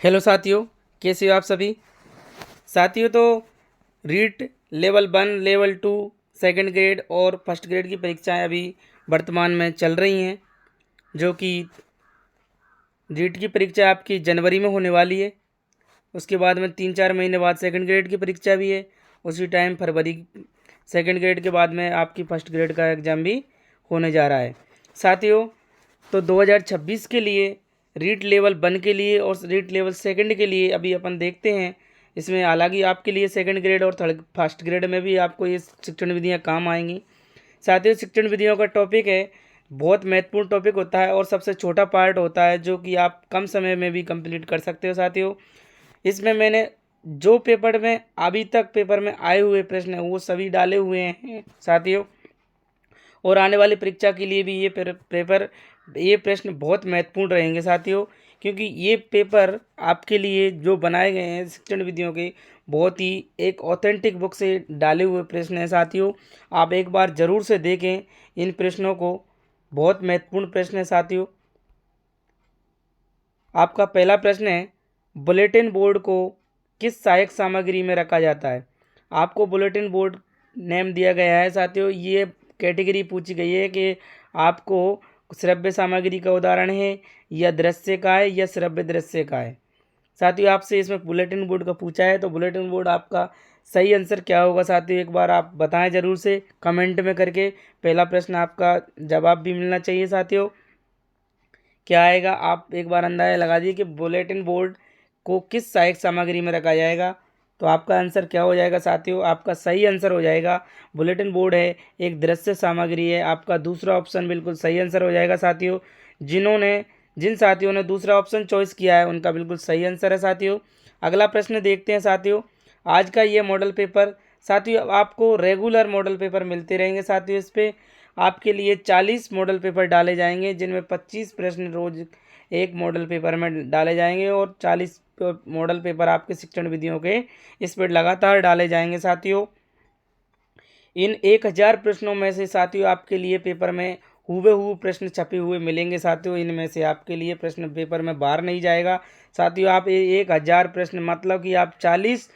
Hello साथियों, कैसे हो आप सभी साथियों। तो REET level 1, level 2, second grade और फर्स्ट ग्रेड की परीक्षाएं अभी वर्तमान में चल रही हैं, जो कि रीट की परीक्षा आपकी जनवरी में होने वाली है। उसके बाद में 3-4 महीने बाद सेकंड ग्रेड की परीक्षा भी है। उसी टाइम फरवरी सेकंड ग्रेड के बाद में आपकी फर्स्ट ग्रेड का एग्ज़ाम भी होने जा रहा है साथियों। तो 2026 के लिए रीट लेवल 1 के लिए और रीट लेवल सेकंड के लिए अभी अपन देखते हैं। इसमें हालांकि आपके लिए सेकंड ग्रेड और थर्ड फर्स्ट ग्रेड में भी आपको ये शिक्षण विधियाँ काम आएंगी साथियों। शिक्षण विधियों का टॉपिक है, बहुत महत्वपूर्ण टॉपिक होता है और सबसे छोटा पार्ट होता है, जो कि आप कम समय में भी कंप्लीट कर सकते हो साथियों। इसमें मैंने जो पेपर में अभी तक पेपर में आए हुए प्रश्न हैं वो सभी डाले हुए हैं साथियों, और आने वाली परीक्षा के लिए भी ये प्रश्न बहुत महत्वपूर्ण रहेंगे साथियों, क्योंकि ये पेपर आपके लिए जो बनाए गए हैं शिक्षण विधियों के, बहुत ही एक ऑथेंटिक बुक से डाले हुए प्रश्न हैं साथियों। आप एक बार ज़रूर से देखें इन प्रश्नों को, बहुत महत्वपूर्ण प्रश्न है साथियों। आपका पहला प्रश्न है, बुलेटिन बोर्ड को किस सहायक सामग्री में रखा जाता है। आपको बुलेटिन बोर्ड नेम दिया गया है साथियों। ये कैटेगरी पूछी गई है कि आपको श्रव्य सामग्री का उदाहरण है, या दृश्य का है, या श्रव्य दृश्य का है साथियों। आपसे इसमें बुलेटिन बोर्ड का पूछा है, तो बुलेटिन बोर्ड आपका सही आंसर क्या होगा साथियों, एक बार आप बताएं ज़रूर से कमेंट में करके। पहला प्रश्न आपका जवाब भी मिलना चाहिए साथियों। क्या आएगा, आप एक बार अंदाजा लगा दीजिए कि बुलेटिन बोर्ड को किस सहायक सामग्री में रखा जाएगा। तो आपका आंसर क्या हो जाएगा साथियों, आपका सही आंसर हो जाएगा बुलेटिन बोर्ड है एक दृश्य सामग्री है। आपका दूसरा ऑप्शन बिल्कुल सही आंसर हो जाएगा साथियों। जिन साथियों ने दूसरा ऑप्शन चॉइस किया है उनका बिल्कुल सही आंसर है साथियों। अगला प्रश्न देखते हैं साथियों। आज का ये मॉडल पेपर साथियों, आपको रेगुलर मॉडल पेपर मिलते रहेंगे साथियों। इस पर आपके लिए 40 मॉडल पेपर डाले जाएंगे, जिनमें 25 प्रश्न रोज एक मॉडल पेपर में डाले जाएंगे, और 40 मॉडल पेपर आपके शिक्षण विधियों के इस पर लगातार डाले जाएंगे साथियों। इन 1000 प्रश्नों में से साथियों आपके लिए पेपर में हूबहू प्रश्न छपे हुए मिलेंगे साथियों। इनमें से आपके लिए प्रश्न पेपर में बाहर नहीं जाएगा साथियों। आप 1000 प्रश्न मतलब कि आप 40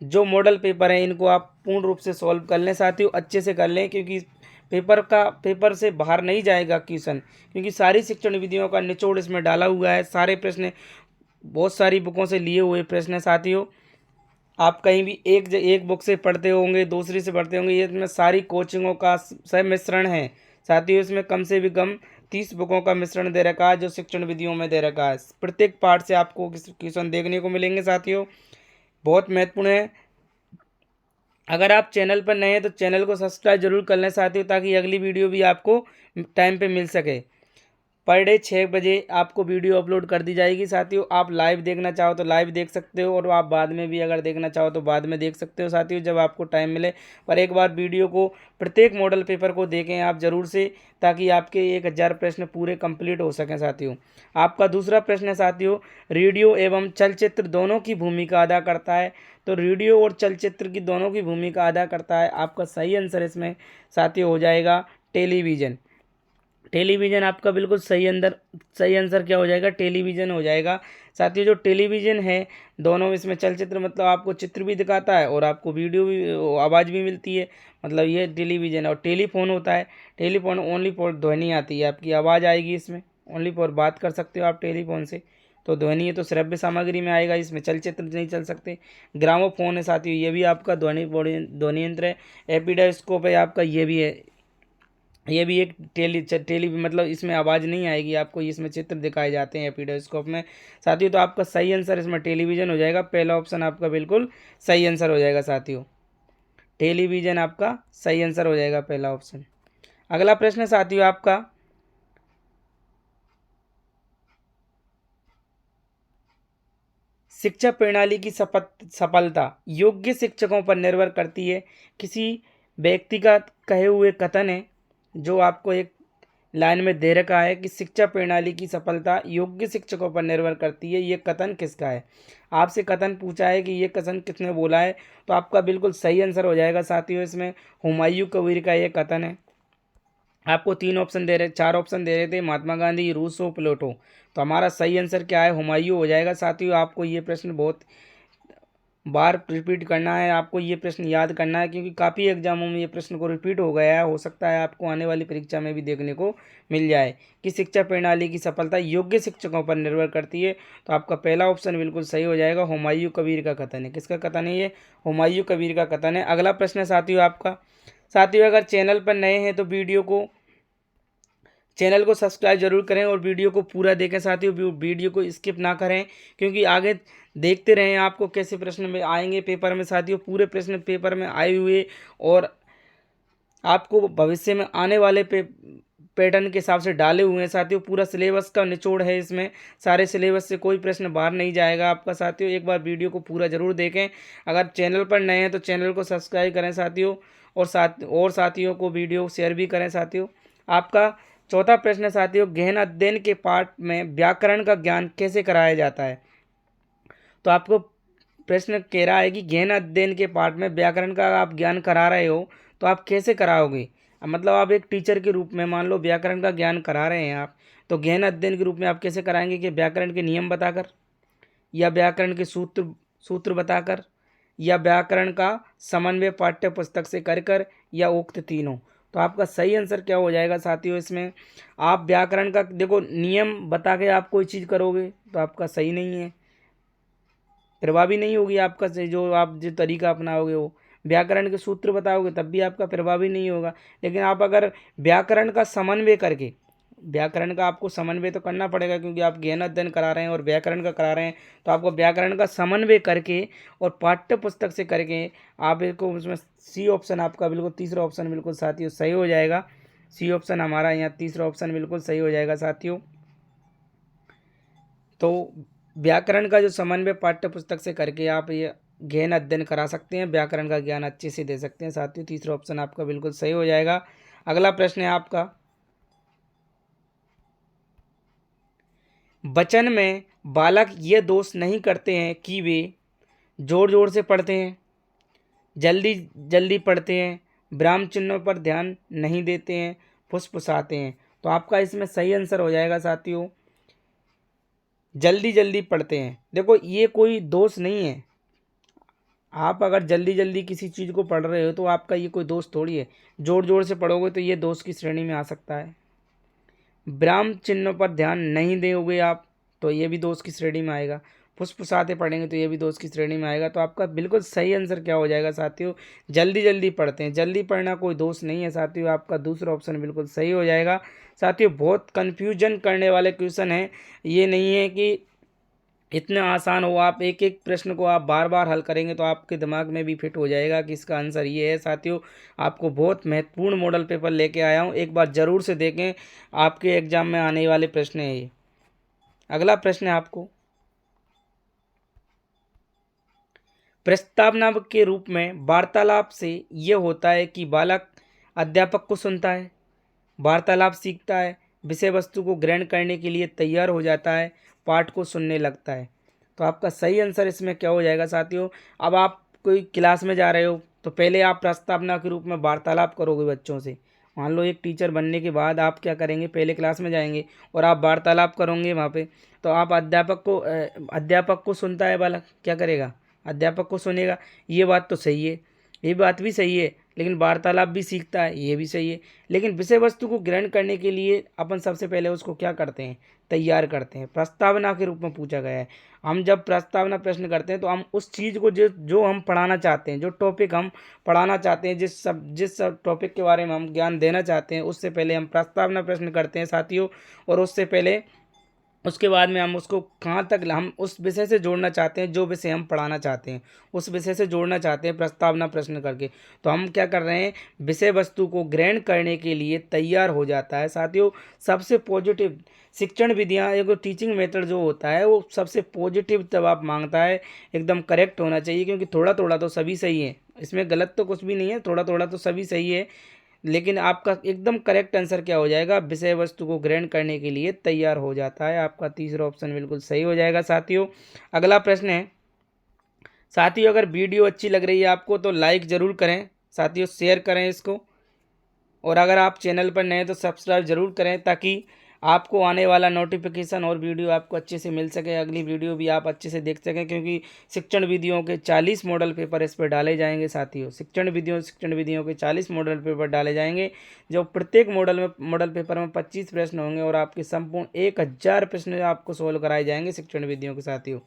जो मॉडल पेपर हैं इनको आप पूर्ण रूप से सॉल्व कर लें साथियों, अच्छे से कर लें, क्योंकि पेपर से बाहर नहीं जाएगा क्वेश्चन, क्योंकि सारी शिक्षण विधियों का निचोड़ इसमें डाला हुआ है। सारे प्रश्न बहुत सारी बुकों से लिए हुए प्रश्न हैं साथियों। आप कहीं भी एक बुक से पढ़ते होंगे, दूसरी से पढ़ते होंगे, ये इसमें सारी कोचिंगों का मिश्रण है साथियों। इसमें कम से भी कम 30 बुकों का मिश्रण दे रखा है, जो शिक्षण विधियों में दे रखा है। प्रत्येक पार्ट से आपको क्वेश्चन देखने को मिलेंगे साथियों, बहुत महत्वपूर्ण है। अगर आप चैनल पर नए हैं तो चैनल को सब्सक्राइब जरूर कर लें साथियों, ताकि अगली वीडियो भी आपको टाइम पे मिल सके। पर डे 6 बजे आपको वीडियो अपलोड कर दी जाएगी साथियों। आप लाइव देखना चाहो तो लाइव देख सकते हो, और आप बाद में भी अगर देखना चाहो तो बाद में देख सकते हो साथियों, जब आपको टाइम मिले। पर एक बार वीडियो को, प्रत्येक मॉडल पेपर को देखें आप ज़रूर से, ताकि आपके 1000 प्रश्न पूरे कंप्लीट हो सकें साथियों। आपका दूसरा प्रश्न है साथियों, रेडियो एवं चलचित्र दोनों की भूमिका अदा करता है। तो रेडियो और चलचित्र की दोनों की भूमिका अदा करता है। आपका सही आंसर इसमें साथियों हो जाएगा टेलीविज़न। टेलीविज़न आपका बिल्कुल सही आंसर क्या हो जाएगा, टेलीविज़न हो जाएगा साथियों। जो टेलीविज़न है, दोनों इसमें चलचित्र मतलब आपको चित्र भी दिखाता है और आपको वीडियो भी, आवाज़ भी मिलती है, मतलब ये टेलीविज़न। और टेलीफोन होता है, टेलीफोन ओनली फॉर ध्वनि आती है, आपकी आवाज़ आएगी इसमें, ओनली फॉर बात कर सकते हो आप टेलीफोन से। तो ध्वनि है तो श्रव्य सामग्री में आएगा, इसमें चलचित्र नहीं चल सकते। ग्रामोफोन है साथियों, ये भी आपका ध्वनि यंत्र है। एपिडाइस्कोप है आपका, ये भी है, ये भी एक टेली मतलब इसमें आवाज़ नहीं आएगी आपको, इसमें चित्र दिखाए जाते हैं एपिडोस्कोप में साथियों। तो आपका सही आंसर इसमें टेलीविज़न हो जाएगा। पहला ऑप्शन आपका बिल्कुल सही आंसर हो जाएगा साथियों, टेलीविज़न आपका सही आंसर हो जाएगा, पहला ऑप्शन। अगला प्रश्न है साथियों आपका, शिक्षा प्रणाली की सफलता योग्य शिक्षकों पर निर्भर करती है। किसी व्यक्ति का कहे हुए कथन है, जो आपको एक लाइन में दे रखा है कि शिक्षा प्रणाली की सफलता योग्य शिक्षकों पर निर्भर करती है। ये कथन किसका है, आपसे कथन पूछा है कि ये कथन किसने बोला है, तो आपका बिल्कुल सही आंसर हो जाएगा साथियों इसमें हुमायूं कबीर का ये कथन है। आपको 3 ऑप्शन दे रहे 4 ऑप्शन दे रहे थे, महात्मा गांधी, रूसो, प्लेटो। तो हमारा सही आंसर क्या है, हुमायूं हो जाएगा। साथियों आपको ये प्रश्न बहुत बार रिपीट करना है, आपको ये प्रश्न याद करना है, क्योंकि काफ़ी एग्जामों में ये प्रश्न को रिपीट हो गया है। हो सकता है आपको आने वाली परीक्षा में भी देखने को मिल जाए कि शिक्षा प्रणाली की सफलता योग्य शिक्षकों पर निर्भर करती है। तो आपका पहला ऑप्शन बिल्कुल सही हो जाएगा, हुमायूं कबीर का कथन है। किसका कथन है ये, हुमायूं कबीर का कथन है। अगला प्रश्न है साथियों आपका। साथियों अगर चैनल पर नए हैं तो चैनल को सब्सक्राइब जरूर करें और वीडियो को पूरा देखें साथियों, वीडियो को स्किप ना करें, क्योंकि आगे देखते रहें आपको कैसे प्रश्न में आएंगे पेपर में साथियों। पूरे प्रश्न पेपर में आए हुए और आपको भविष्य में आने वाले पैटर्न के हिसाब से डाले हुए हैं साथियों। पूरा सिलेबस का निचोड़ है इसमें, सारे सिलेबस से कोई प्रश्न बाहर नहीं जाएगा आपका साथियों। एक बार वीडियो को पूरा जरूर देखें। अगर चैनल पर नए हैं तो चैनल को सब्सक्राइब करें साथियों, और साथियों को वीडियो शेयर भी करें साथियों। आपका चौथा प्रश्न है साथियों, गहन अध्ययन के पाठ में व्याकरण का ज्ञान कैसे कराया जाता है। तो आपको प्रश्न कह रहा है कि गहन अध्ययन के पाठ में व्याकरण का आप ज्ञान करा रहे हो तो आप कैसे कराओगे। मतलब आप एक टीचर के रूप में मान लो व्याकरण का ज्ञान करा रहे हैं आप, तो गहन अध्ययन के रूप में आप कैसे कराएंगे कि व्याकरण के नियम बताकर, या व्याकरण के सूत्र सूत्र बताकर, या व्याकरण का समन्वय पाठ्य पुस्तक से कर, या उक्त तीनों। तो आपका सही आंसर क्या हो जाएगा साथियों, इसमें आप व्याकरण का देखो नियम बता के आप कोई चीज़ करोगे तो आपका सही नहीं है, प्रभावी नहीं होगी आपका जो आप जो तरीका अपनाओगे वो। व्याकरण के सूत्र बताओगे तब भी आपका प्रभावी नहीं होगा। लेकिन आप अगर व्याकरण का समन्वय करके, व्याकरण का आपको समन्वय तो करना पड़ेगा क्योंकि आप गहन अध्ययन करा रहे हैं और व्याकरण का करा रहे हैं, तो आपको व्याकरण का समन्वय करके और पाठ्य पुस्तक से करके आप इसको, उसमें सी ऑप्शन आपका बिल्कुल, तीसरा ऑप्शन बिल्कुल साथियों सही हो जाएगा। सी ऑप्शन हमारा यहाँ तीसरा ऑप्शन बिल्कुल सही हो जाएगा साथियों। तो व्याकरण का जो समन्वय पाठ्य पुस्तक से करके आप ये गहन अध्ययन करा सकते हैं, व्याकरण का ज्ञान अच्छे से दे सकते हैं साथियों। तीसरा ऑप्शन आपका बिल्कुल सही हो जाएगा। अगला प्रश्न है आपका, वचन में बालक ये दोष नहीं करते हैं कि वे जोर जोर से पढ़ते हैं, जल्दी जल्दी पढ़ते हैं, विराम चिन्हों पर ध्यान नहीं देते हैं, फुसफुसाते हैं। तो आपका इसमें सही आंसर हो जाएगा साथियों, जल्दी जल्दी पढ़ते हैं। देखो ये कोई दोष नहीं है, आप अगर जल्दी जल्दी किसी चीज़ को पढ़ रहे हो तो आपका ये कोई दोष थोड़ी है। जोर जोर से पढ़ोगे तो ये दोष की श्रेणी में आ सकता है। विराम चिन्हों पर ध्यान नहीं दोगे आप तो ये भी दोष की श्रेणी में आएगा। फुसफुसाते पढ़ेंगे तो ये भी दोष की श्रेणी में आएगा। तो आपका बिल्कुल सही आंसर क्या हो जाएगा साथियों, जल्दी जल्दी पढ़ते हैं। जल्दी पढ़ना कोई दोष नहीं है साथियों, आपका दूसरा ऑप्शन बिल्कुल सही हो जाएगा। साथियों बहुत कन्फ्यूजन करने वाले क्वेश्चन हैं, ये नहीं है कि इतना आसान हो। आप एक एक प्रश्न को आप बार बार हल करेंगे तो आपके दिमाग में भी फिट हो जाएगा कि इसका आंसर ये है साथियों। आपको बहुत महत्वपूर्ण मॉडल पेपर लेके आया हूँ, एक बार ज़रूर से देखें, आपके एग्जाम में आने वाले प्रश्न है ये। अगला प्रश्न है आपको, प्रस्तावना के रूप में वार्तालाप से ये होता है कि बालक अध्यापक को सुनता है, वार्तालाप सीखता है, विषय वस्तु को ग्रहण करने के लिए तैयार हो जाता है, पाठ को सुनने लगता है। तो आपका सही आंसर इसमें क्या हो जाएगा साथियों। अब आप कोई क्लास में जा रहे हो तो पहले आप प्रस्तावना के रूप में वार्तालाप करोगे बच्चों से। मान लो एक टीचर बनने के बाद आप क्या करेंगे, पहले क्लास में जाएंगे और आप वार्तालाप करोगे वहाँ पे। तो आप अध्यापक को सुनता है बालक, क्या करेगा, अध्यापक को सुनेगा। ये बात तो सही है, ये बात भी सही है, लेकिन वार्तालाप भी सीखता है, ये भी सही है। लेकिन विषय वस्तु को ग्रहण करने के लिए अपन सबसे पहले उसको क्या करते हैं, तैयार करते हैं। प्रस्तावना के रूप में पूछा गया है। हम जब प्रस्तावना प्रश्न करते हैं तो हम उस चीज़ को जो हम पढ़ाना चाहते हैं, जो टॉपिक हम पढ़ाना चाहते हैं, जिस टॉपिक के बारे में हम ज्ञान देना चाहते हैं, उससे पहले हम प्रस्तावना प्रश्न करते हैं साथियों। और उसके बाद में हम उसको कहाँ तक हम उस विषय से जोड़ना चाहते हैं, जो विषय हम पढ़ाना चाहते हैं उस विषय से जोड़ना चाहते हैं प्रस्तावना प्रश्न करके। तो हम क्या कर रहे हैं, विषय वस्तु को ग्रहण करने के लिए तैयार हो जाता है साथियों। सबसे पॉजिटिव शिक्षण विधियाँ, एक टीचिंग मेथड जो होता है वो सबसे पॉजिटिव जवाब मांगता है, एकदम करेक्ट होना चाहिए। क्योंकि थोड़ा थोड़ा तो सभी सही है, इसमें गलत तो कुछ भी नहीं है, थोड़ा थोड़ा तो सभी सही है। लेकिन आपका एकदम करेक्ट आंसर क्या हो जाएगा, विषय वस्तु को ग्रहण करने के लिए तैयार हो जाता है। आपका तीसरा ऑप्शन बिल्कुल सही हो जाएगा साथियों। अगला प्रश्न है साथियों, अगर वीडियो अच्छी लग रही है आपको तो लाइक ज़रूर करें साथियों, शेयर करें इसको। और अगर आप चैनल पर नए हैं तो सब्सक्राइब ज़रूर करें, ताकि आपको आने वाला नोटिफिकेशन और वीडियो आपको अच्छे से मिल सके, अगली वीडियो भी आप अच्छे से देख सकें, क्योंकि शिक्षण विधियों के 40 मॉडल पेपर इस पर डाले जाएंगे साथियों। शिक्षण विधियों के 40 मॉडल पेपर डाले जाएंगे, जो प्रत्येक मॉडल पेपर में 25 प्रश्न होंगे और आपके संपूर्ण 1000 प्रश्न आपको सोल्व कराए जाएंगे शिक्षण विधियों के साथियों।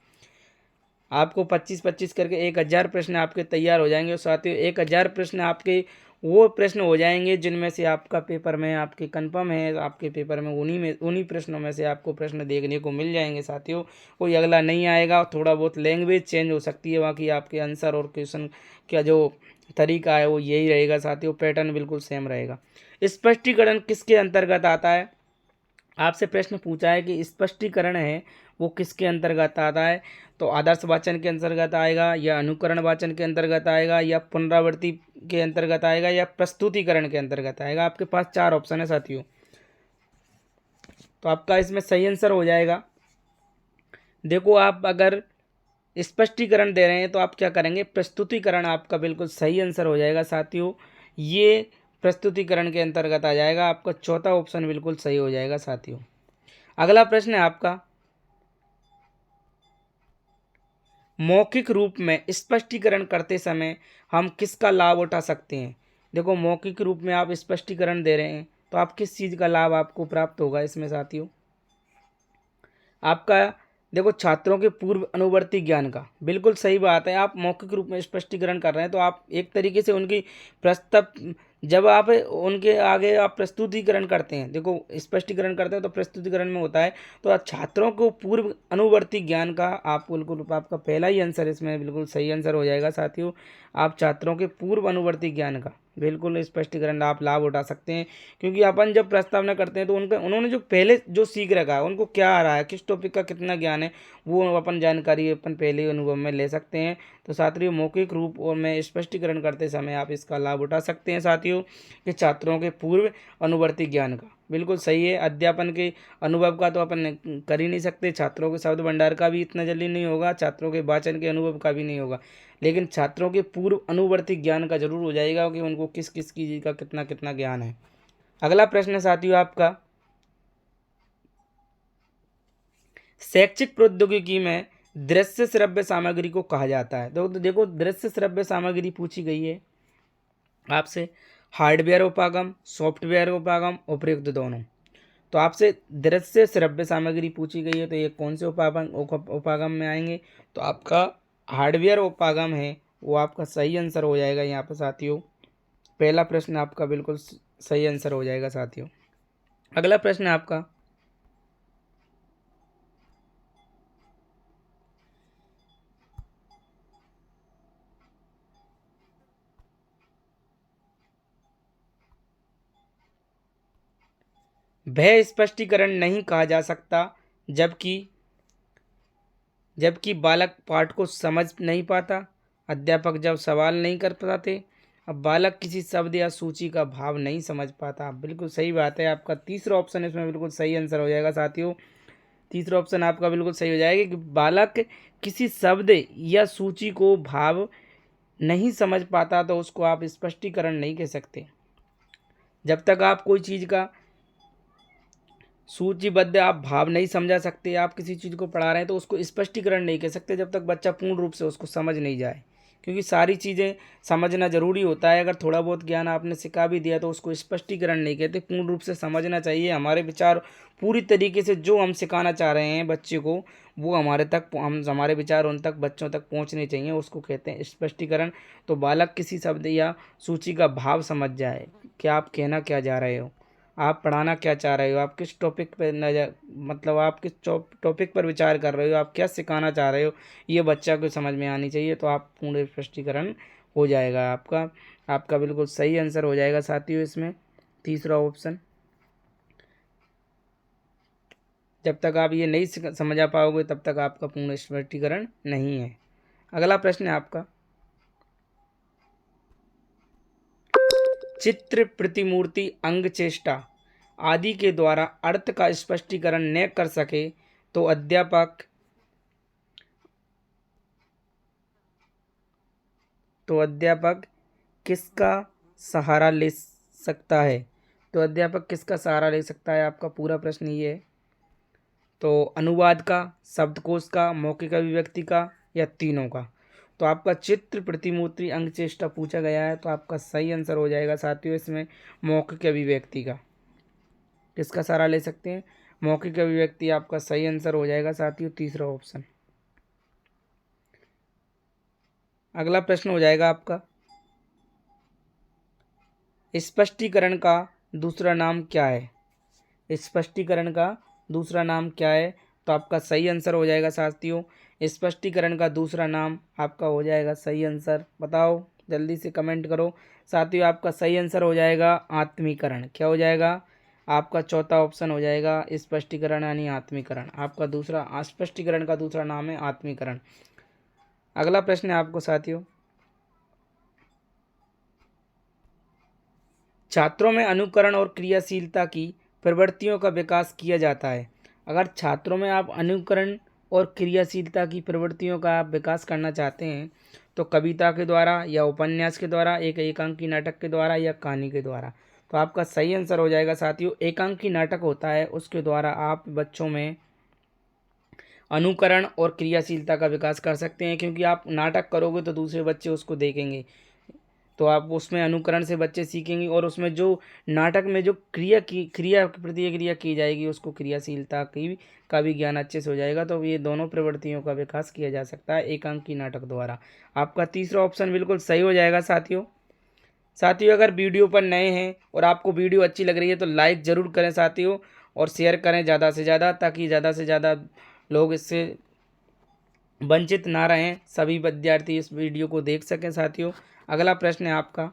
आपको 25-25 करके 1000 प्रश्न आपके तैयार हो जाएंगे और साथियों 1000 प्रश्न आपके वो प्रश्न हो जाएंगे जिनमें से आपका पेपर में आपके कन्फर्म है, आपके पेपर में उन्हीं प्रश्नों में से आपको प्रश्न देखने को मिल जाएंगे साथियों। कोई अगला नहीं आएगा, थोड़ा बहुत लैंग्वेज चेंज हो सकती है, बाकी आपके आंसर और क्वेश्चन का जो तरीका है वो यही रहेगा साथियों, पैटर्न बिल्कुल सेम रहेगा। स्पष्टीकरण किसके अंतर्गत आता है? आपसे प्रश्न पूछा है कि स्पष्टीकरण है वो किसके अंतर्गत आता है, तो आदर्श वाचन के अंतर्गत आएगा, या अनुकरण वाचन के अंतर्गत आएगा, या पुनरावृत्ति के अंतर्गत आएगा, या प्रस्तुतिकरण के अंतर्गत आएगा। आपके पास 4 ऑप्शन है साथियों, तो आपका इसमें सही आंसर हो जाएगा। देखो, आप अगर स्पष्टीकरण दे रहे हैं तो आप क्या करेंगे, प्रस्तुतिकरण आपका बिल्कुल सही आंसर हो जाएगा साथियों। ये प्रस्तुतिकरण के अंतर्गत आ जाएगा, आपका चौथा ऑप्शन बिल्कुल सही हो जाएगा साथियों। अगला प्रश्न है आपका, मौखिक रूप में स्पष्टीकरण करते समय हम किसका लाभ उठा सकते हैं? देखो, मौखिक रूप में आप स्पष्टीकरण दे रहे हैं तो आप किस चीज़ का लाभ आपको प्राप्त होगा इसमें साथियों? आपका देखो, छात्रों के पूर्व अनुवर्ती ज्ञान का, बिल्कुल सही बात है। आप मौखिक रूप में स्पष्टीकरण कर रहे हैं तो आप एक तरीके से उनकी प्रस्तुत, जब आप उनके आगे आप प्रस्तुतिकरण करते हैं, देखो स्पष्टीकरण करते हैं तो प्रस्तुतिकरण में होता है, तो आप छात्रों को पूर्व अनुवर्ती ज्ञान का आप बिल्कुल, आपका पहला ही आंसर इसमें बिल्कुल सही आंसर हो जाएगा साथियों। आप छात्रों के पूर्व अनुवर्ती ज्ञान का बिल्कुल स्पष्टीकरण आप लाभ उठा सकते हैं, क्योंकि अपन जब प्रस्तावना करते हैं तो उन्होंने जो पहले जो सीख रखा है, उनको क्या आ रहा है, किस टॉपिक का कितना ज्ञान है, वो अपन जानकारी अपन पहले अनुभव में ले सकते हैं। तो साथियों, मौखिक रूप और में स्पष्टीकरण करते समय आप इसका लाभ उठा सकते हैं साथियों, कि छात्रों के पूर्व अनुवर्ती ज्ञान का बिल्कुल सही है। अध्यापन के अनुभव का तो अपन कर ही नहीं सकते, छात्रों के शब्द भंडार का भी इतना जल्दी नहीं होगा, छात्रों के वाचन के अनुभव का भी नहीं होगा, लेकिन छात्रों के पूर्व अनुवर्ती ज्ञान का जरूर हो जाएगा कि उनको किस किस चीज़ का कितना कितना ज्ञान है। अगला प्रश्न है साथियों आपका, शैक्षिक प्रौद्योगिकी में दृश्य श्रव्य सामग्री को कहा जाता है। तो देखो, दृश्य श्रव्य सामग्री पूछी गई है आपसे, हार्डवेयर उपागम, सॉफ्टवेयर उपागम, उपयुक्त दोनों। तो आपसे दृश्य श्रव्य सामग्री पूछी गई है, तो ये कौन से उपागम में आएंगे? तो आपका हार्डवेयर उपागम है वो आपका सही आंसर हो जाएगा यहाँ पर साथियों। पहला प्रश्न आपका बिल्कुल सही आंसर हो जाएगा साथियों। अगला प्रश्न है आपका, भय स्पष्टीकरण नहीं कहा जा सकता जबकि जबकि बालक पाठ को समझ नहीं पाता, अध्यापक जब सवाल नहीं कर पाते, अब बालक किसी शब्द या सूची का भाव नहीं समझ पाता। बिल्कुल सही बात है, आपका तीसरा ऑप्शन इसमें बिल्कुल सही आंसर हो जाएगा साथियों। तीसरा ऑप्शन आपका बिल्कुल सही हो जाएगा कि बालक किसी शब्द या सूची को भाव नहीं समझ पाता तो उसको आप स्पष्टीकरण नहीं कह सकते। जब तक आप कोई चीज़ का सूचीबद्ध आप भाव नहीं समझा सकते, आप किसी चीज़ को पढ़ा रहे हैं तो उसको स्पष्टीकरण नहीं कह सकते जब तक बच्चा पूर्ण रूप से उसको समझ नहीं जाए, क्योंकि सारी चीज़ें समझना ज़रूरी होता है। अगर थोड़ा बहुत ज्ञान आपने सिखा भी दिया तो उसको स्पष्टीकरण नहीं कहते, पूर्ण रूप से समझना चाहिए। हमारे विचार पूरी तरीके से जो हम सिखाना चाह रहे हैं बच्चे को, वो हमारे विचार उन तक, बच्चों तक पहुंचने चाहिए, उसको कहते हैं स्पष्टीकरण। तो बालक किसी शब्द या सूची का भाव समझ जाए कि आप कहना क्या जा रहे हो, आप पढ़ाना क्या चाह रहे हो, आप किस टॉपिक पर नज़र, मतलब आप किस टॉपिक पर विचार कर रहे हो, आप क्या सिखाना चाह रहे हो, ये बच्चा को समझ में आनी चाहिए। तो आप पूर्ण स्पष्टीकरण हो जाएगा आपका, आपका बिल्कुल सही आंसर हो जाएगा साथियों इसमें तीसरा ऑप्शन। जब तक आप ये नहीं समझा पाओगे तब तक आपका पूर्ण स्पष्टीकरण नहीं है। अगला प्रश्न है आपका, चित्र, प्रतिमूर्ति, अंग, चेष्टा आदि के द्वारा अर्थ का स्पष्टीकरण न कर सके तो अध्यापक किसका सहारा ले सकता है। तो अध्यापक किसका सहारा ले सकता है, आपका पूरा प्रश्न ये है। तो अनुवाद का, शब्दकोश का, मौखिक अभिव्यक्ति का, या तीनों का। तो आपका चित्र, प्रतिमूर्ति, अंग चेष्टा पूछा गया है, तो आपका सही आंसर हो जाएगा साथियों इसमें मौखिक अभिव्यक्ति का। किसका सहारा ले सकते हैं, मौखिक अभिव्यक्ति आपका सही आंसर हो जाएगा साथियों, तीसरा ऑप्शन। अगला प्रश्न हो जाएगा आपका, स्पष्टीकरण का दूसरा नाम क्या है। स्पष्टीकरण का दूसरा नाम क्या है, तो आपका सही आंसर हो जाएगा साथियों, स्पष्टीकरण का दूसरा नाम आपका हो जाएगा सही आंसर। बताओ, जल्दी से कमेंट करो साथियों। आपका सही आंसर हो जाएगा आत्मीकरण। क्या हो जाएगा, आपका चौथा ऑप्शन हो जाएगा स्पष्टीकरण यानी आत्मीकरण। आपका दूसरा, स्पष्टीकरण का दूसरा नाम है आत्मीकरण। अगला प्रश्न है आपको साथियों, छात्रों में अनुकरण और क्रियाशीलता की प्रवृत्तियों का विकास किया जाता है। अगर छात्रों में आप अनुकरण और क्रियाशीलता की प्रवृत्तियों का आप विकास करना चाहते हैं तो कविता के द्वारा, या उपन्यास के द्वारा, एक एकांकी नाटक के द्वारा, या कहानी के द्वारा। तो आपका सही आंसर हो जाएगा साथियों, एकांकी नाटक होता है, उसके द्वारा आप बच्चों में अनुकरण और क्रियाशीलता का विकास कर सकते हैं। क्योंकि आप नाटक करोगे तो दूसरे बच्चे उसको देखेंगे, तो आप उसमें अनुकरण से बच्चे सीखेंगे, और उसमें जो नाटक में जो क्रिया प्रतिक्रिया की जाएगी उसको क्रियाशीलता की का भी ज्ञान अच्छे से हो जाएगा। तो ये दोनों प्रवृत्तियों का विकास किया जा सकता है एकांकी नाटक द्वारा। आपका तीसरा ऑप्शन बिल्कुल सही हो जाएगा साथियों। साथियों, अगर वीडियो पर नए हैं और आपको वीडियो अच्छी लग रही है तो लाइक ज़रूर करें साथियों, और शेयर करें ज़्यादा से ज़्यादा, ताकि ज़्यादा से ज़्यादा लोग इससे वंचित ना रहें, सभी विद्यार्थी इस वीडियो को देख सकें साथियों। अगला प्रश्न है आपका,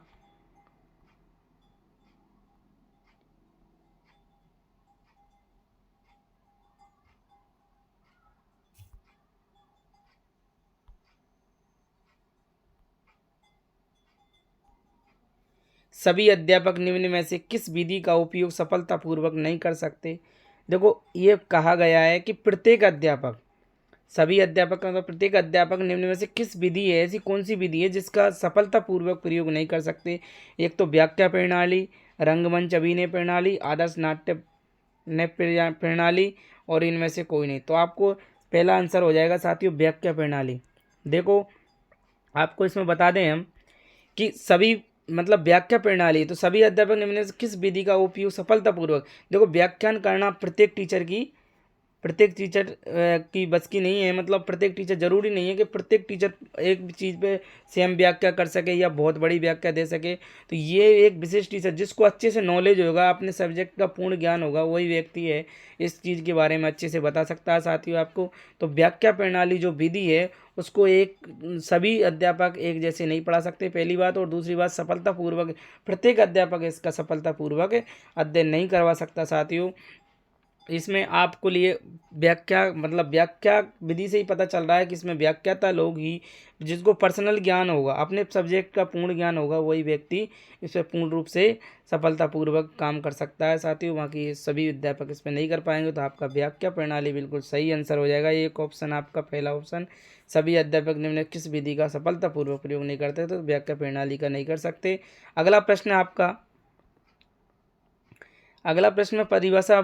सभी अध्यापक निम्न में से किस विधि का उपयोग सफलतापूर्वक नहीं कर सकते। देखो, ये कहा गया है कि प्रत्येक अध्यापक, सभी अध्यापक का मतलब प्रत्येक अध्यापक निम्न में से किस विधि है, ऐसी कौन सी विधि है जिसका सफलतापूर्वक प्रयोग नहीं कर सकते। एक तो व्याख्या प्रणाली, रंगमंच अभिनय प्रणाली, आदर्श नाट्य प्रणाली, और इनमें से कोई नहीं। तो आपको पहला आंसर हो जाएगा साथियों व्याख्या प्रणाली। देखो, आपको इसमें बता दें हम कि सभी, मतलब व्याख्या प्रणाली, तो सभी अध्यापक निम्न से किस विधि का उपयोग सफलतापूर्वक। देखो, व्याख्यान करना प्रत्येक टीचर की बस की नहीं है। मतलब प्रत्येक टीचर, जरूरी नहीं है कि प्रत्येक टीचर एक भी चीज़ पे सेम व्याख्या कर सके या बहुत बड़ी व्याख्या दे सके। तो ये एक विशेष टीचर जिसको अच्छे से नॉलेज होगा, अपने सब्जेक्ट का पूर्ण ज्ञान होगा, वही व्यक्ति है इस चीज़ के बारे में अच्छे से बता सकता है साथियों आपको। तो व्याख्या प्रणाली जो विधि है उसको सभी अध्यापक एक जैसे नहीं पढ़ा सकते, पहली बात। और दूसरी बात, सफलतापूर्वक प्रत्येक अध्यापक इसका सफलतापूर्वक अध्ययन नहीं करवा सकता साथियों। इसमें आपको लिए व्याख्या, मतलब व्याख्या विधि से ही पता चल रहा है कि इसमें व्याख्याता लोग ही, जिसको पर्सनल ज्ञान होगा, अपने सब्जेक्ट का पूर्ण ज्ञान होगा, वही व्यक्ति इसमें पूर्ण रूप से सफलतापूर्वक काम कर सकता है साथियों। बाकी सभी अध्यापक इसमें नहीं कर पाएंगे। तो आपका व्याख्या प्रणाली बिल्कुल सही आंसर हो जाएगा। एक ऑप्शन आपका पहला ऑप्शन, सभी अध्यापक निम्न किस विधि का सफलतापूर्वक प्रयोग नहीं करते, तो व्याख्या प्रणाली का नहीं कर सकते। अगला प्रश्न आपका, अगला प्रश्न में परिभाषा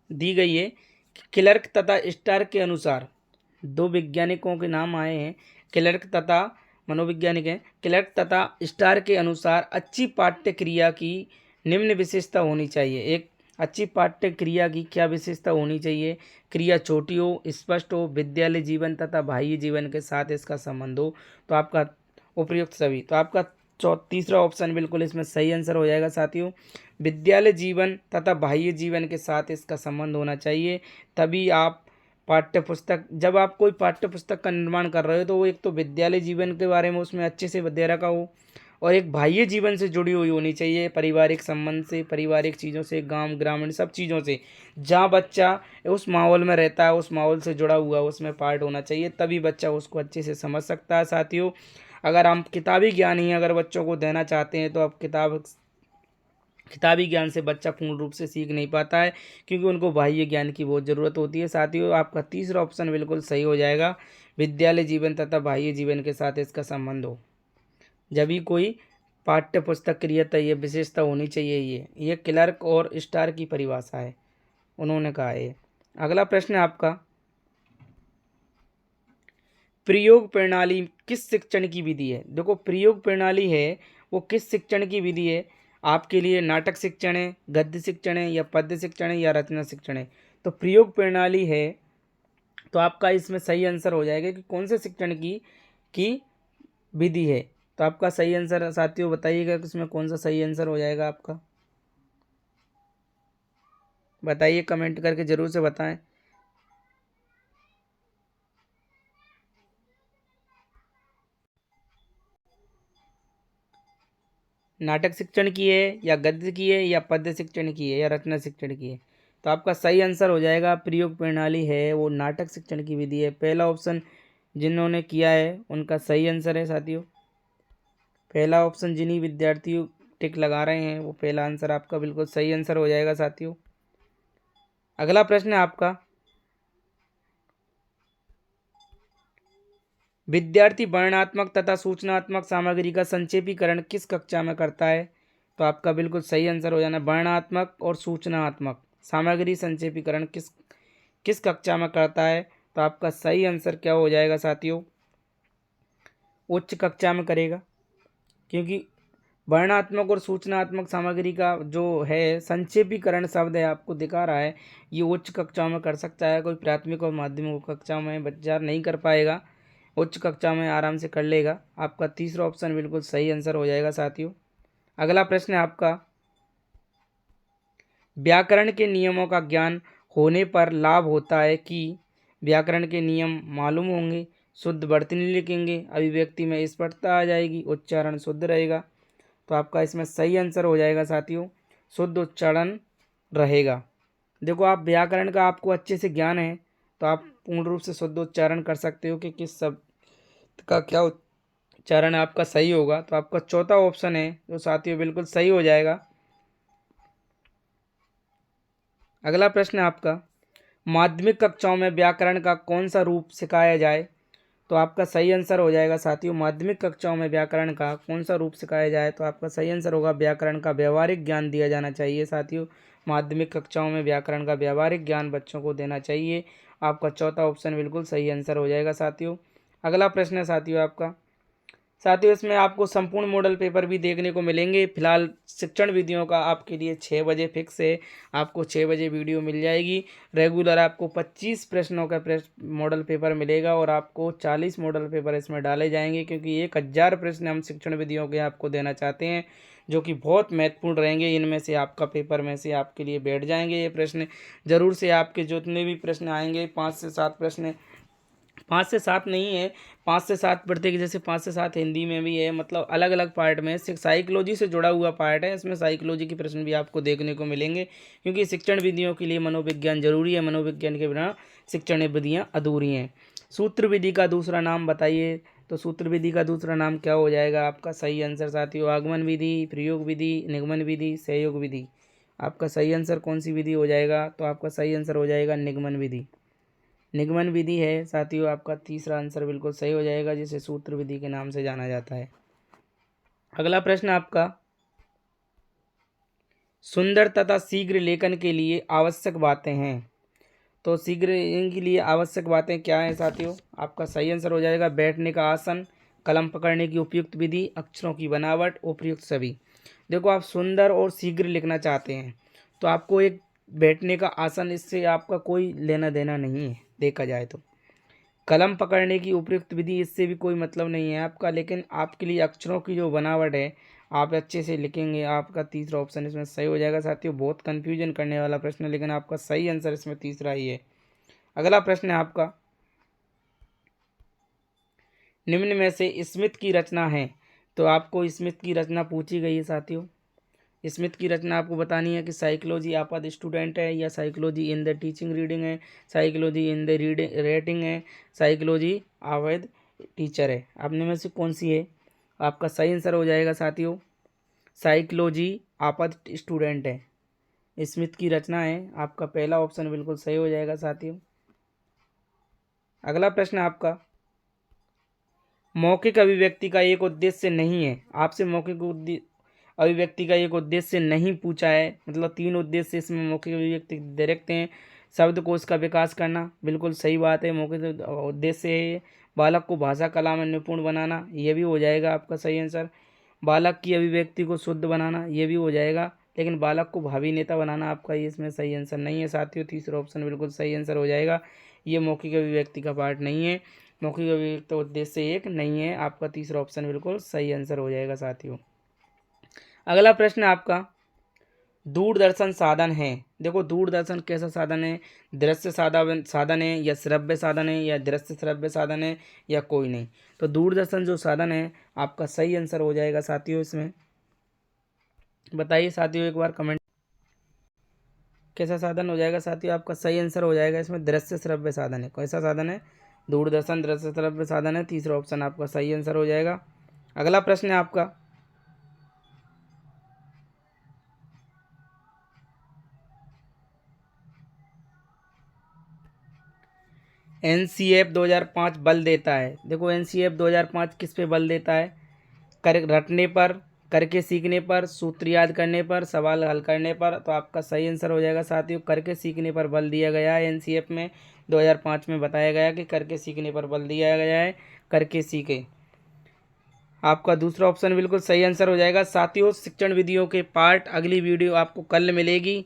दी गई है कि क्लर्क तथा स्टार के अनुसार, दो वैज्ञानिकों के नाम आए हैं, क्लर्क तथा मनोवैज्ञानिक हैं, क्लर्क तथा स्टार के अनुसार अच्छी पाठ्य क्रिया की निम्न विशेषता होनी चाहिए। एक अच्छी पाठ्य क्रिया की क्या विशेषता होनी चाहिए। क्रिया छोटी हो, स्पष्ट हो, विद्यालय जीवन तथा बाह्य जीवन के साथ इसका संबंध हो। तो आपका उपयुक्त सभी, तो आपका तीसरा ऑप्शन बिल्कुल इसमें सही आंसर हो जाएगा साथियों। विद्यालय जीवन तथा बाह्य जीवन के साथ इसका संबंध होना चाहिए, तभी आप पाठ्य पुस्तक, जब आप कोई पाठ्य पुस्तक का निर्माण कर रहे हो तो वो एक तो विद्यालय जीवन के बारे में उसमें अच्छे से दे रखा हो, और एक बाह्य जीवन से जुड़ी हुई होनी चाहिए, पारिवारिक संबंध से, पारिवारिक चीज़ों से, गांव ग्रामीण सब चीज़ों से, जहाँ बच्चा उस माहौल में रहता है, उस माहौल से जुड़ा हुआ उसमें पार्ट होना चाहिए, तभी बच्चा उसको अच्छे से समझ सकता है साथियों। अगर हम किताबी ज्ञान ही अगर बच्चों को देना चाहते हैं तो आप किताबी ज्ञान से बच्चा पूर्ण रूप से सीख नहीं पाता है, क्योंकि उनको बाह्य ज्ञान की बहुत ज़रूरत होती है साथियों। आपका तीसरा ऑप्शन बिल्कुल सही हो जाएगा, विद्यालय जीवन तथा बाह्य जीवन के साथ इसका संबंध हो, जब भी कोई पाठ्य पुस्तक क्रियता ये विशेषता होनी चाहिए। ये क्लर्क और स्टार की परिभाषा है, उन्होंने कहा है। अगला प्रश्न है आपका, प्रयोग प्रणाली किस शिक्षण की विधि है? देखो प्रयोग प्रणाली है वो किस शिक्षण की विधि है? आपके लिए नाटक शिक्षण है, गद्य शिक्षण है, या पद्य शिक्षण है, या रचना शिक्षण है? तो प्रयोग प्रणाली है, तो आपका इसमें सही आंसर हो जाएगा कि कौन से शिक्षण की विधि है। तो आपका सही आंसर साथियों बताइएगा कि इसमें कौन सा सही आंसर हो जाएगा आपका, बताइए कमेंट करके जरूर से बताएं। नाटक शिक्षण की है, या गद्य की है, या पद्य शिक्षण की है, या रचना शिक्षण की है? तो आपका सही आंसर हो जाएगा प्रयोग प्रणाली है वो नाटक शिक्षण की विधि है। पहला ऑप्शन जिन्होंने किया है उनका सही आंसर है साथियों। पहला ऑप्शन जिन्हीं विद्यार्थियों टिक लगा रहे हैं वो पहला आंसर आपका बिल्कुल सही आंसर हो जाएगा साथियों। अगला प्रश्न है आपका, विद्यार्थी वर्णनात्मक तथा सूचनात्मक सामग्री का संक्षेपीकरण किस कक्षा में करता है? तो आपका बिल्कुल सही आंसर हो जाना, वर्णनात्मक और सूचनात्मक सामग्री संक्षेपीकरण किस किस कक्षा में करता है? तो आपका सही आंसर क्या हो जाएगा साथियों? उच्च कक्षा में करेगा, क्योंकि वर्णनात्मक और सूचनात्मक सामग्री का जो है संक्षेपीकरण शब्द है आपको दिखा रहा है, ये उच्च कक्षाओं में कर सकता है। कोई प्राथमिक और माध्यमिक कक्षा में बच्चा नहीं कर पाएगा, उच्च कक्षा में आराम से कर लेगा। आपका तीसरा ऑप्शन बिल्कुल सही आंसर हो जाएगा साथियों। अगला प्रश्न है आपका, व्याकरण के नियमों का ज्ञान होने पर लाभ होता है कि व्याकरण के नियम मालूम होंगे, शुद्ध वर्तनी लिखेंगे, अभिव्यक्ति में स्पष्टता आ जाएगी, उच्चारण शुद्ध रहेगा। तो आपका इसमें सही आंसर हो जाएगा साथियों, शुद्ध उच्चारण रहेगा। देखो आप व्याकरण का आपको अच्छे से ज्ञान है तो आप पूर्ण रूप से शुद्ध उच्चारण कर सकते हो कि किस शब्द का क्या उच्चारण आपका सही होगा। तो आपका चौथा ऑप्शन है जो साथियों बिल्कुल सही हो जाएगा। अगला प्रश्न है आपका, माध्यमिक कक्षाओं में व्याकरण का कौन सा रूप सिखाया जाए? तो आपका सही आंसर हो जाएगा साथियों, माध्यमिक कक्षाओं में व्याकरण का कौन सा रूप सिखाया जाए? तो आपका सही आंसर होगा व्याकरण का व्यवहारिक ज्ञान दिया जाना चाहिए साथियों। माध्यमिक कक्षाओं में व्याकरण का व्यवहारिक ज्ञान बच्चों को देना चाहिए। आपका चौथा ऑप्शन बिल्कुल सही आंसर हो जाएगा साथियों। अगला प्रश्न है साथियों आपका, साथियों इसमें आपको संपूर्ण मॉडल पेपर भी देखने को मिलेंगे। फिलहाल शिक्षण विधियों का आपके लिए 6 बजे फिक्स है, आपको 6 बजे वीडियो मिल जाएगी। रेगुलर आपको 25 प्रश्नों का मॉडल पेपर मिलेगा और आपको 40 मॉडल पेपर इसमें डाले जाएंगे, क्योंकि 1000 प्रश्न हम शिक्षण विधियों के आपको देना चाहते हैं जो कि बहुत महत्वपूर्ण रहेंगे। इनमें से आपका पेपर में से आपके लिए बैठ जाएंगे ये प्रश्न। ज़रूर से आपके जितने भी प्रश्न आएंगे 5 से 7 प्रश्न, 5 से 7 नहीं है, 5 से 7 पढ़ते कि जैसे 5 से 7 हिंदी में भी है, मतलब अलग अलग पार्ट में साइकोलॉजी से जुड़ा हुआ पार्ट है, इसमें साइकोलॉजी के प्रश्न भी आपको देखने को मिलेंगे, क्योंकि शिक्षण विधियों के लिए मनोविज्ञान जरूरी है, मनोविज्ञान के बिना शिक्षण विधियाँ अधूरी हैं। सूत्र विधि का दूसरा नाम बताइए? तो सूत्र विधि का दूसरा नाम क्या हो जाएगा आपका? सही आंसर साथियों, आगमन विधि, प्रयोग विधि, निगमन विधि, सहयोग विधि। आपका सही आंसर कौन सी विधि हो जाएगा? तो आपका सही आंसर हो जाएगा निगमन विधि। निगमन विधि है साथियों, आपका तीसरा आंसर बिल्कुल सही हो जाएगा, जिसे सूत्र विधि के नाम से जाना जाता है। अगला प्रश्न आपका, सुंदर तथा शीघ्र लेखन के लिए आवश्यक बातें हैं। तो शीघ्र इनके लिए आवश्यक बातें क्या हैं साथियों? आपका सही आंसर हो जाएगा बैठने का आसन, कलम पकड़ने की उपयुक्त विधि, अक्षरों की बनावट, उपयुक्त सभी। देखो आप सुंदर और शीघ्र लिखना चाहते हैं तो आपको एक बैठने का आसन, इससे आपका कोई लेना देना नहीं है देखा जाए तो। कलम पकड़ने की उपयुक्त विधि, इससे भी कोई मतलब नहीं है आपका, लेकिन आपके लिए अक्षरों की जो बनावट है आप अच्छे से लिखेंगे। आपका तीसरा ऑप्शन इसमें सही हो जाएगा साथियों। बहुत कन्फ्यूजन करने वाला प्रश्न है, लेकिन आपका सही आंसर इसमें तीसरा ही है। अगला प्रश्न है आपका, निम्न में से स्मिथ की रचना है। तो आपको स्मिथ की रचना पूछी गई है साथियों। स्मिथ की रचना आपको बतानी है कि साइकोलॉजी आपात स्टूडेंट है, या psychology in the teaching reading है, psychology in the reading rating है, साइकोलॉजी अवैध टीचर है। आपने में से कौन सी है? आपका सही आंसर हो जाएगा साथियों, साइकोलॉजी आपात स्टूडेंट है, स्मिथ की रचना है। आपका पहला ऑप्शन बिल्कुल सही हो जाएगा साथियों। अगला प्रश्न आपका, मौखिक अभिव्यक्ति का एक उद्देश्य नहीं है। आपसे मौखिक अभिव्यक्ति का एक उद्देश्य नहीं पूछा है, मतलब 3 उद्देश्य इसमें मौखिक अभिव्यक्ति दे रखते हैं। शब्दकोश का विकास करना, बिल्कुल सही बात है, मौखिक उद्देश्य है। बालक को भाषा कला में निपुण बनाना, ये भी हो जाएगा आपका सही आंसर। बालक की अभिव्यक्ति को शुद्ध बनाना, ये भी हो जाएगा। लेकिन बालक को भावी नेता बनाना आपका ये इसमें सही आंसर नहीं है साथियों। तीसरा ऑप्शन बिल्कुल सही आंसर हो जाएगा। ये मौखिक अभिव्यक्ति का पार्ट नहीं है, मौखिक अभिव्यक्ति उद्देश्य एक नहीं है। आपका तीसरा ऑप्शन बिल्कुल सही आंसर हो जाएगा साथियों। अगला प्रश्न आपका, दूरदर्शन साधन है। देखो दूरदर्शन कैसा साधन है, दृश्य साधन है या श्रव्य साधन है या दृश्य श्रव्य साधन है या कोई नहीं। तो दूरदर्शन जो साधन है आपका सही आंसर हो जाएगा साथियों। इसमें बताइए साथियों एक बार कमेंट, कैसा साधन हो जाएगा साथियों। आपका सही आंसर हो जाएगा इसमें दृश्य श्रव्य साधन है। कैसा साधन है, दूरदर्शन दृश्य श्रव्य साधन है। तीसरा ऑप्शन आपका सही आंसर हो जाएगा। अगला प्रश्न है आपका, एनसीएफ 2005 बल देता है। देखो एनसीएफ 2005 किस पे बल देता है, कर रटने पर, करके सीखने पर, सूत्र याद करने पर, सवाल हल करने पर। तो आपका सही आंसर हो जाएगा साथियों, करके सीखने पर बल दिया गया है। एनसीएफ में 2005 में बताया गया कि करके सीखने पर बल दिया गया है, करके सीखे। आपका दूसरा ऑप्शन बिल्कुल सही आंसर हो जाएगा साथियों। शिक्षण विधियों के पार्ट अगली वीडियो आपको कल मिलेगी।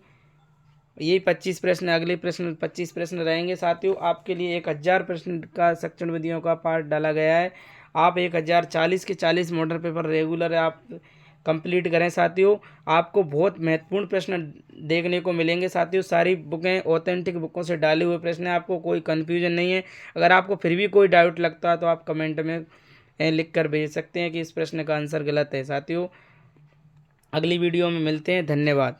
ये 25 प्रश्न, अगले प्रश्न 25 प्रश्न रहेंगे साथियों। आपके लिए 1000 प्रश्न का शिक्षण विधियों का पार्ट डाला गया है। आप 1040 के 40 मॉडल पेपर रेगुलर आप कंप्लीट करें साथियों। आपको बहुत महत्वपूर्ण प्रश्न देखने को मिलेंगे साथियों। सारी बुकें ऑथेंटिक बुकों से डाले हुए प्रश्न हैं, आपको कोई कन्फ्यूजन नहीं है। अगर आपको फिर भी कोई डाउट लगता है तो आप कमेंट में लिख कर भेज सकते हैं कि इस प्रश्न का आंसर गलत है साथियों। अगली वीडियो में मिलते हैं, धन्यवाद।